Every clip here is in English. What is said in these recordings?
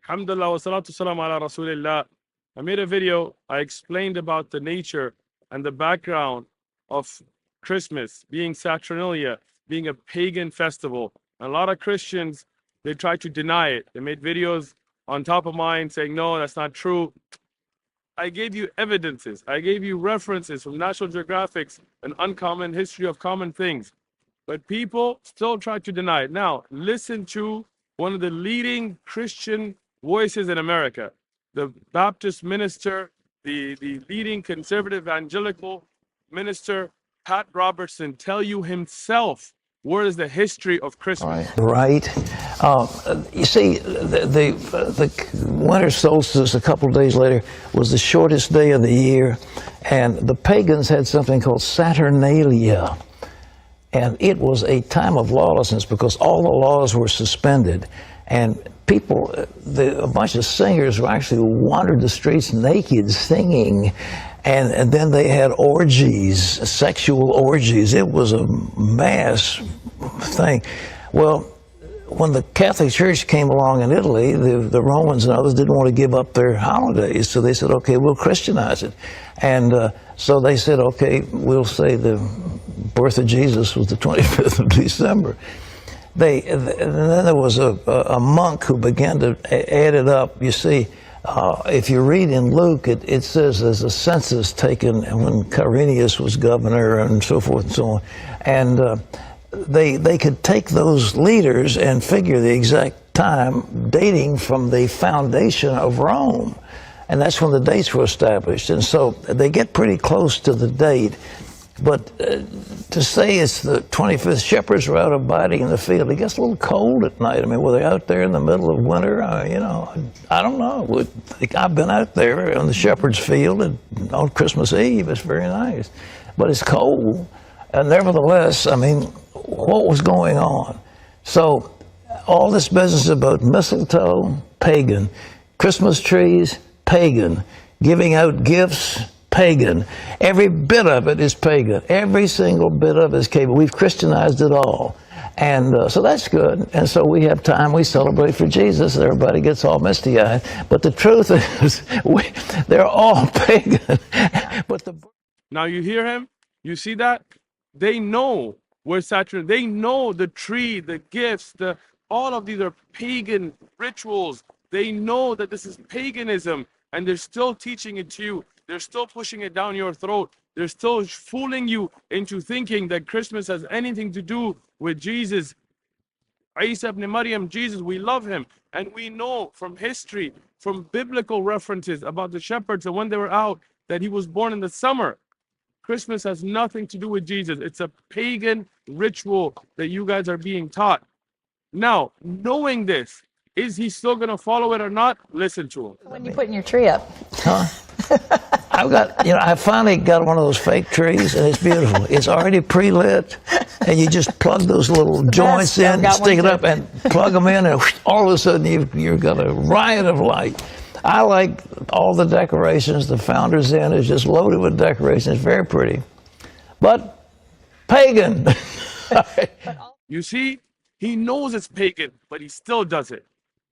Alhamdulillah wa salatu salam ala Rasulillah. I made a video. I explained about the nature and the background of Christmas being Saturnalia, being a pagan festival. And a lot of Christians, they try to deny it. They made videos on top of mine saying, no, that's not true. I gave you evidences. I gave you references from National Geographic's An Uncommon History of Common Things. But people still try to deny it. Now, listen to one of the leading Christian voices in America, the Baptist minister, the leading conservative evangelical minister, Pat Robertson, tell you himself where is the history of Christmas. Right. You see, the winter solstice a couple of days later was the shortest day of the year, and the pagans had something called Saturnalia. And it was a time of lawlessness because all the laws were suspended. And people, a bunch of singers actually wandered the streets naked singing. And then they had orgies, sexual orgies. It was a mass thing. Well, when the Catholic Church came along in Italy, the Romans and others didn't want to give up their holidays. So they said, okay, we'll Christianize it. And so they said, okay, we'll say the birth of Jesus was the 25th of December. And then there was a monk who began to add it up. You see, if you read in Luke, it says there's a census taken when Quirinius was governor and so forth and so on. And they could take those leaders and figure the exact time dating from the foundation of Rome. And that's when the dates were established. And so they get pretty close to the date. But to say it's the 25th, shepherds were out abiding in the field. It gets a little cold at night. I mean, were they out there in the middle of winter? You know, I don't know. I've been out there on the shepherd's field on Christmas Eve. It's very nice. But it's cold. And nevertheless, I mean, what was going on? So all this business about mistletoe, pagan. Christmas trees, pagan. Giving out gifts, pagan. Every bit of it is pagan. Every single bit of it is pagan. We've Christianized it all. And so that's good. And so we have time, we celebrate for Jesus. Everybody gets all misty-eyed. But the truth is, they're all pagan. Now you hear him? You see that? They know where Saturn, they know the tree, the gifts, all of these are pagan rituals. They know that this is paganism, and they're still teaching it to you. They're still pushing it down your throat. They're still fooling you into thinking that Christmas has anything to do with Jesus. Isa ibn Maryam, Jesus, we love him. And we know from history, from biblical references about the shepherds and when they were out, that he was born in the summer. Christmas has nothing to do with Jesus. It's a pagan ritual that you guys are being taught. Now, knowing this, is he still going to follow it or not? Listen to him. When you putting your tree up? Huh? I finally got one of those fake trees, and it's beautiful. It's already pre-lit, and you just plug those little joints in, stick it up, and plug them in, and all of a sudden you've got a riot of light. I like all the decorations. The Founder's Inn is just loaded with decorations. It's very pretty. But pagan. You see, he knows it's pagan, but he still does it.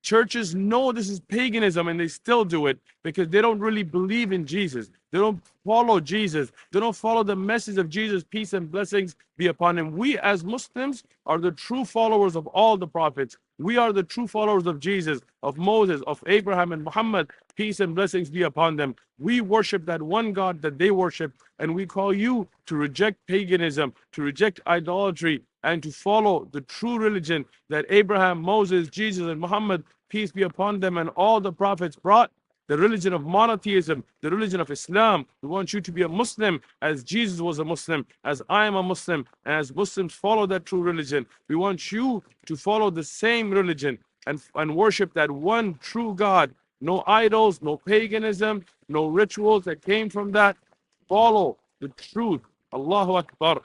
Churches know this is paganism and they still do it because they don't really believe in Jesus. They don't follow Jesus. They don't follow the message of Jesus, peace and blessings be upon him. We as Muslims are the true followers of all the prophets. We are the true followers of Jesus, of Moses, of Abraham and Muhammad, peace and blessings be upon them. We worship that one God that they worship, and we call you to reject paganism, to reject idolatry, and to follow the true religion that Abraham, Moses, Jesus, and Muhammad, peace be upon them, and all the prophets brought, the religion of monotheism, the religion of Islam. We want you to be a Muslim as Jesus was a Muslim, as I am a Muslim, and as Muslims follow that true religion. We want you to follow the same religion and worship that one true God. No idols, no paganism, no rituals that came from that. Follow the truth. Allahu Akbar.